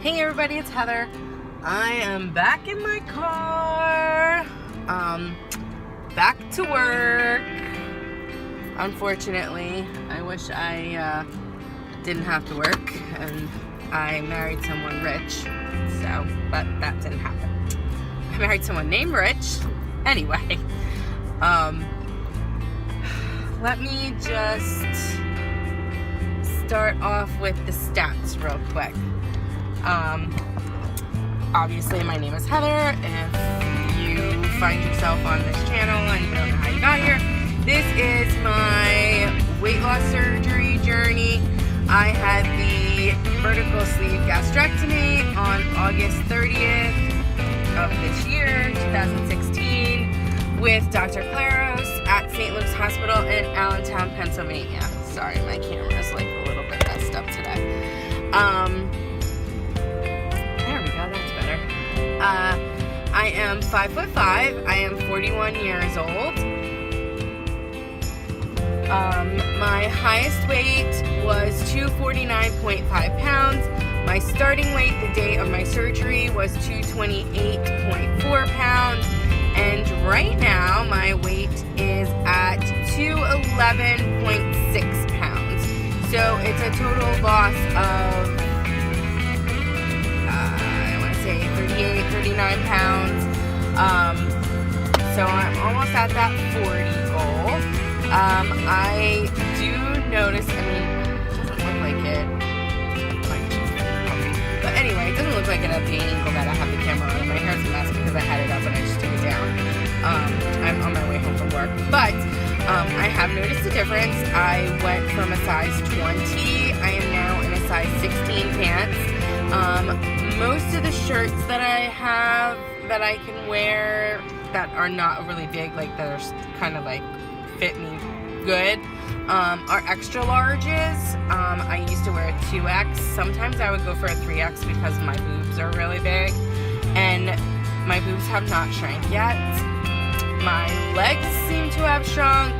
Hey everybody, it's Heather. I am back in my car, back to work. Unfortunately, I wish I didn't have to work, and I married someone rich, but that didn't happen. I married someone named Rich. Anyway, let me just start off with the stats real quick. Obviously my name is Heather. If you find yourself on this channel and you don't know how you got here, this is my weight loss surgery journey. I had the vertical sleeve gastrectomy on August 30th of this year, 2016, with Dr. Claros at St. Luke's Hospital in Allentown, Pennsylvania. Sorry, my camera is like a little bit messed up today. I am 5'5". I am 41 years old. My highest weight was 249.5 pounds. My starting weight the day of my surgery was 228.4 pounds. And right now my weight is at 211.6 pounds. So it's a total loss of 39 pounds. So I'm almost at that 40 goal. I do notice, it doesn't look like it. But anyway, it doesn't look like it at the angle that I have the camera on. My hair's a mess because I had it up and I just took it down. I'm on my way home from work. But I have noticed a difference. I went from a size 20. I am now in a size 16 pants. Most of the shirts that I have that I can wear that are not really big, like that are kind of like fit me good, are extra larges. I used to wear a 2X. Sometimes I would go for a 3X because my boobs are really big, and my boobs have not shrank yet. My legs seem to have shrunk.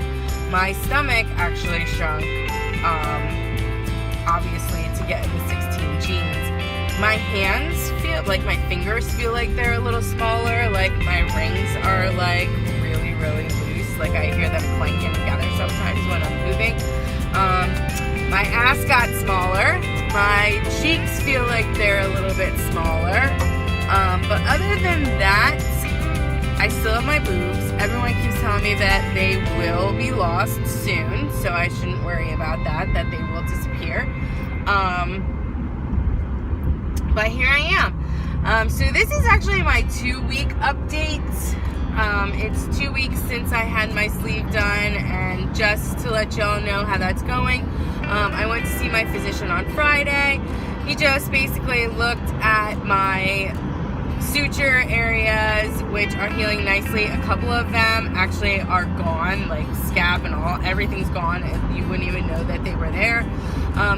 My stomach actually shrunk, obviously to get into 16 jeans. My hands feel like, my fingers feel like they're a little smaller, like my rings are like really, really loose, like I hear them clanking together sometimes when I'm moving. My ass got smaller, my cheeks feel like they're a little bit smaller, but other than that, I still have my boobs. Everyone keeps telling me that they will be lost soon, so I shouldn't worry about that they will disappear. But here I am. So this is actually my 2-week update. It's 2 weeks since I had my sleeve done, and just to let y'all know how that's going, I went to see my physician on Friday. He just basically looked at my suture areas, which are healing nicely. A couple of them actually are gone, like scab and all. Everything's gone. You wouldn't even know that they were there.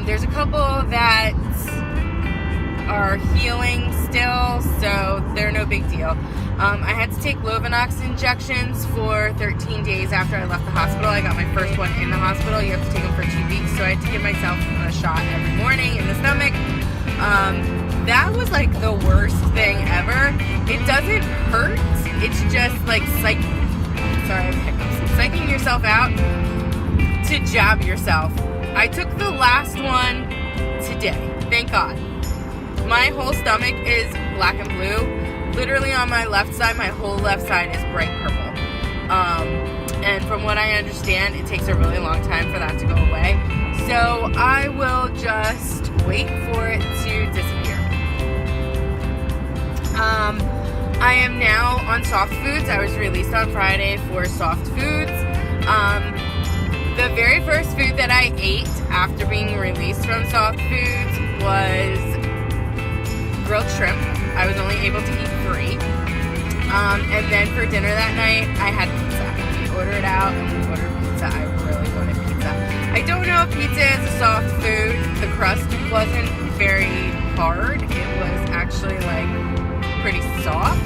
There's a couple that are healing still, so they're no big deal. I had to take Lovenox injections for 13 days after I left the hospital. I got my first one in the hospital. You have to take them for 2 weeks, so I had to give myself a shot every morning in the stomach. That was like the worst thing ever. It doesn't hurt, it's just like psyching yourself out to jab yourself. I took the last one today, thank God. My whole stomach is black and blue. Literally on my left side, my whole left side is bright purple. And from what I understand, it takes a really long time for that to go away. So I will just wait for it to disappear. I am now on soft foods. I was released on Friday for soft foods. The very first food that I ate after being released from soft foods was grilled shrimp. I was only able to eat 3. And then for dinner that night, I had pizza. We ordered out and we ordered pizza. I really wanted pizza. I don't know if pizza is a soft food. The crust wasn't very hard. It was actually like pretty soft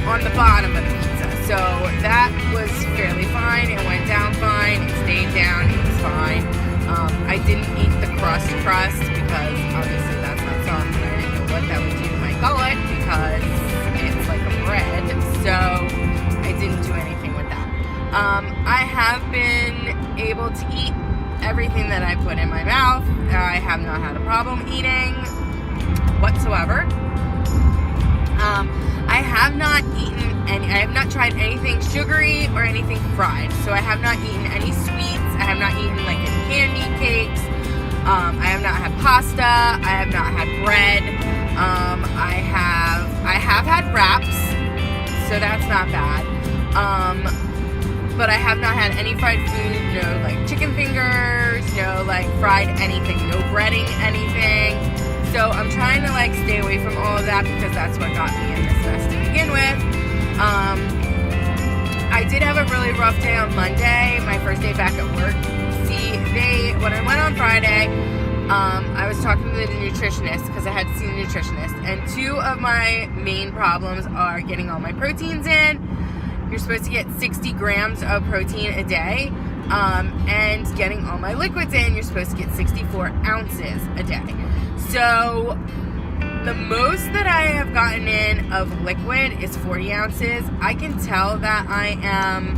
on the bottom of the pizza. So that was fairly fine. It went down fine. It stayed down. It was fine. I didn't eat the crust because obviously that's not soft and I didn't know what what that would do to my gullet because it's like a bread. So I didn't do anything with that. I have been able to eat everything that I put in my mouth. I have not had a problem eating whatsoever. I have not eaten I have not tried anything sugary or anything fried. So I have not eaten any sweets. I have not eaten like any candy, cakes. I have not had pasta. I have not had bread. I have had wraps, so that's not bad. But I have not had any fried food. No like chicken fingers. No like fried anything. No breading anything. So I'm trying to like stay away from all of that because that's what got me in this mess to begin with. I did have a really rough day on Monday, my first day back at work. See, when I went on Friday, I was talking to the nutritionist because I had to see the nutritionist, and two of my main problems are getting all my proteins in. You're supposed to get 60 grams of protein a day, and getting all my liquids in, you're supposed to get 64 ounces a day. So the most that I have gotten in of liquid is 40 ounces. I can tell that I am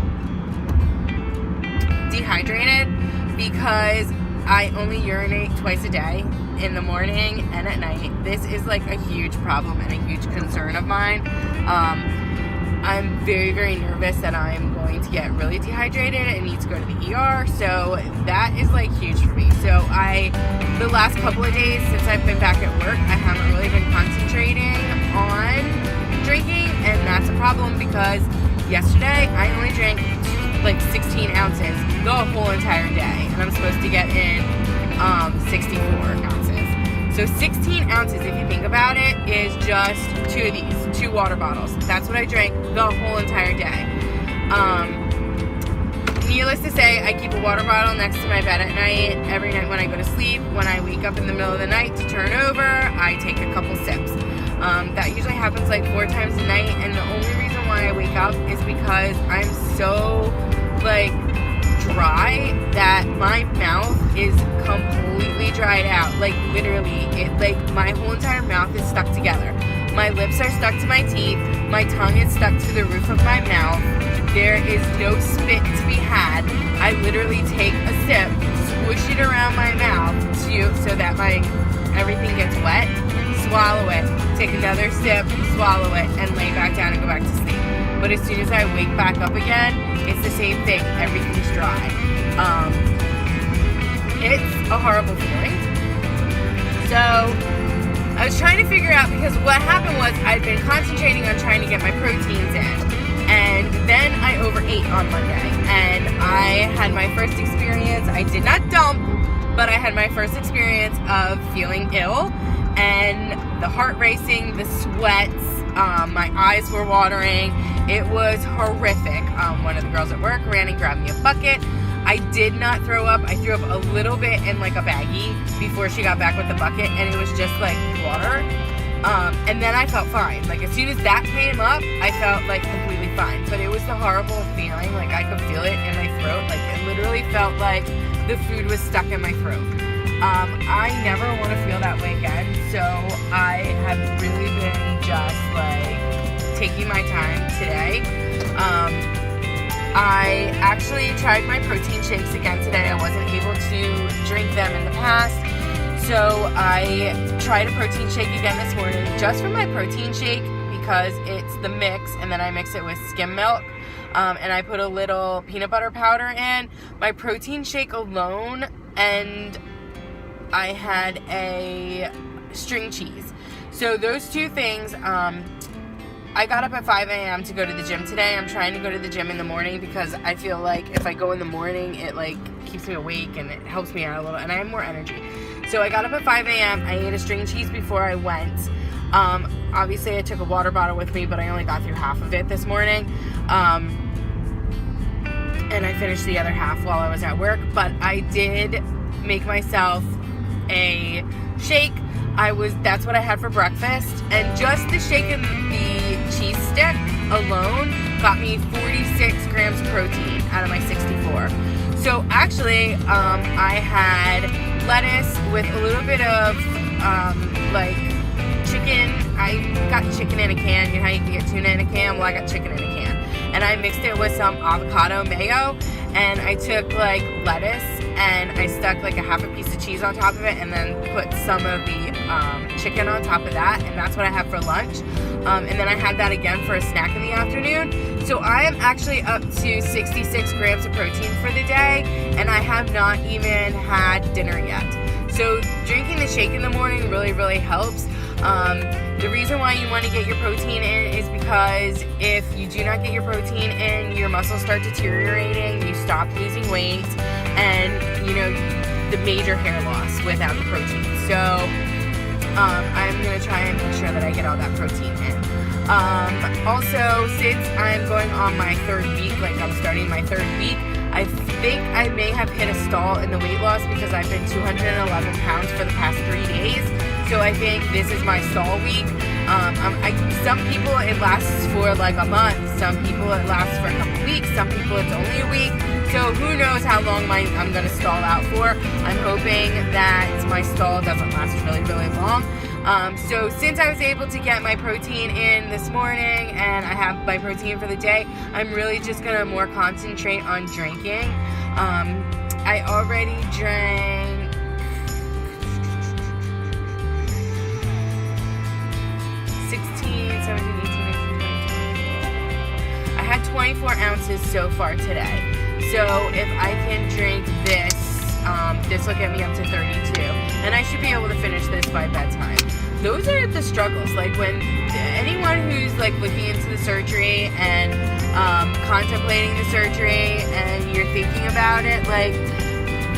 dehydrated because I only urinate twice a day, in the morning and at night. This is like a huge problem and a huge concern of mine. I'm very, very nervous that I'm going to get really dehydrated and need to go to the ER. So that is like huge for me. So the last couple of days since I've been back at work, I haven't really been concentrating on drinking. And that's a problem because yesterday I only drank like 16 ounces the whole entire day. And I'm supposed to get in 64 ounces. So 16 ounces, if you think about it, is just two of these, 2 water bottles. That's what I drank the whole entire day. Needless to say, I keep a water bottle next to my bed at night. Every night when I go to sleep, when I wake up in the middle of the night to turn over, I take a couple sips. That usually happens like 4 times a night, and the only reason why I wake up is because I'm so like dry that my mouth is completely dried out. Like literally, my whole entire mouth is stuck together. My lips are stuck to my teeth. My tongue is stuck to the roof of my mouth. There is no spit to be had. I literally take a sip, swoosh it around my mouth so that everything gets wet, swallow it, take another sip, swallow it, and lay back down and go back to sleep. But as soon as I wake back up again, it's the same thing. Everything's dry. It's a horrible feeling. So I was trying to figure out, because what happened was I'd been concentrating on trying to get my proteins in. And then I overate on Monday. And I had my first experience. I did not dump, but I had my first experience of feeling ill. And the heart racing, the sweats, my eyes were watering. It was horrific. One of the girls at work ran and grabbed me a bucket. I did not throw up. I threw up a little bit in like a baggie before she got back with the bucket, and it was just like water. And then I felt fine. Like as soon as that came up, I felt like completely fine. But it was the horrible feeling. Like I could feel it in my throat. Like it literally felt like the food was stuck in my throat. I never want to feel that way again. So I have really been just like taking my time today. I actually tried my protein shakes again today. I wasn't able to drink them in the past. So I tried a protein shake again this morning just for my protein shake because it's the mix, and then I mix it with skim milk. And I put a little peanut butter powder in. My protein shake alone, and I had a string cheese. So those two things, I got up at 5 a.m. to go to the gym today. I'm trying to go to the gym in the morning because I feel like if I go in the morning, it like keeps me awake and it helps me out a little, and I have more energy. So I got up at 5 a.m. I ate a string cheese before I went. Obviously I took a water bottle with me, but I only got through half of it this morning. And I finished the other half while I was at work, but I did make myself a shake. That's what I had for breakfast, and just the shake and the cheese stick alone got me 46 grams of protein out of my 64. So actually, I had lettuce with a little bit of like chicken. I got chicken in a can. You know how you can get tuna in a can? Well, I got chicken in a can. And I mixed it with some avocado mayo, and I took like lettuce and I stuck like a half a piece of cheese on top of it, and then put some of the chicken on top of that, and that's what I have for lunch. And then I had that again for a snack in the afternoon. So I am actually up to 66 grams of protein for the day, and I have not even had dinner yet. So drinking the shake in the morning really, really helps. The reason why you want to get your protein in is because if you do not get your protein in, your muscles start deteriorating, you stop losing weight, and you know, the major hair loss without the protein. So I'm going to try and make sure that I get all that protein in. Also, since I'm going on my third week, like I'm starting my third week, I think I may have hit a stall in the weight loss because I've been 211 pounds for the past 3 days. So I think this is my stall week. Some people it lasts for like a month. Some people it lasts for a couple weeks. Some people it's only a week. So who knows how long I'm going to stall out for. I'm hoping that my stall doesn't last really, really long. So since I was able to get my protein in this morning and I have my protein for the day, I'm really just going to more concentrate on drinking. I already drank 16, 17, 18, 19, 20. I had 24 ounces so far today. So if I can drink this, this will get me up to 32. And I should be able to finish this by bedtime. Those are the struggles. Like when anyone who's like looking into the surgery and contemplating the surgery and you're thinking about it, like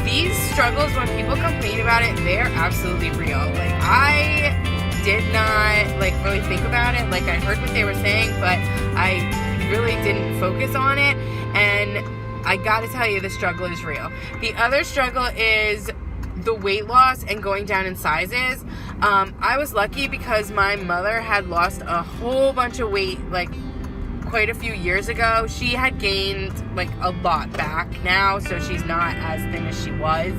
these struggles, when people complain about it, they're absolutely real. Like I did not like really think about it. Like I heard what they were saying, but I really didn't focus on it. And I gotta tell you, the struggle is real. The other struggle is the weight loss and going down in sizes. I was lucky because my mother had lost a whole bunch of weight like quite a few years ago. She had gained like a lot back now, so she's not as thin as she was.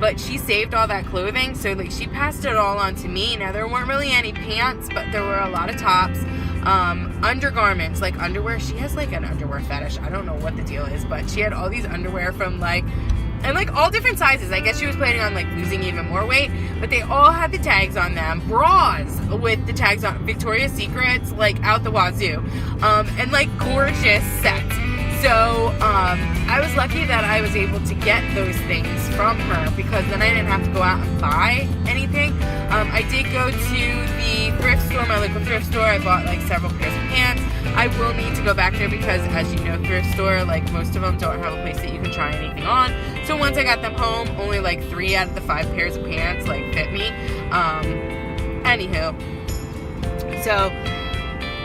But she saved all that clothing, so like she passed it all on to me. Now there weren't really any pants, but there were a lot of tops. Undergarments, like underwear. She has like an underwear fetish. I don't know what the deal is, but she had all these underwear from like, and like all different sizes. I guess she was planning on like losing even more weight, but they all had the tags on them. Bras with the tags on, Victoria's Secrets, like out the wazoo, and like gorgeous sets. So I was lucky that I was able to get those things from her, because then I didn't have to go out and buy anything. I did go to the thrift store, my local thrift store. I bought like several pairs of pants. I will need to go back there because, as you know, thrift store, like most of them don't have a place that you can try anything on. So once I got them home, only like 3 out of the 5 pairs of pants like fit me. Anywho, so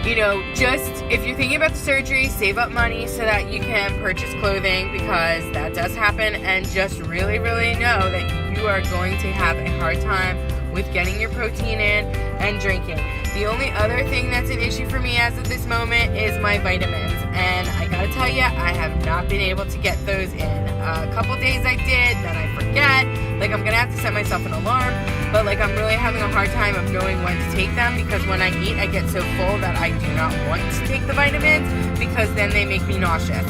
you know, just if you're thinking about the surgery, save up money so that you can purchase clothing, because that does happen, and just really, really know that you are going to have a hard time with getting your protein in and drinking. The only other thing that's an issue for me as of this moment is my vitamins, and I gotta tell you, I have not been able to get those in. A couple days I did, then I forget. Like I'm gonna have to set myself an alarm, but like I'm really having a hard time of knowing when to take them, because when I eat I get so full that I do not want to take the vitamins, because then they make me nauseous.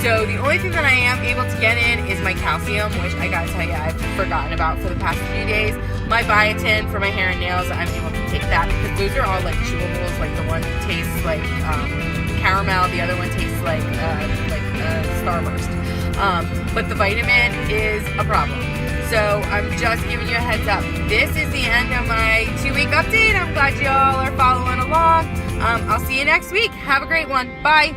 So the only thing that I am able to get in is my calcium, which I gotta tell you I've forgotten about for the past few days. My biotin for my hair and nails, I'm able to take that because those are all like chewables. Like the one tastes like caramel, the other one tastes like Starburst. But the vitamin is a problem. So I'm just giving you a heads up. This is the end of my 2-week update. I'm glad y'all are following along. I'll see you next week. Have a great one. Bye.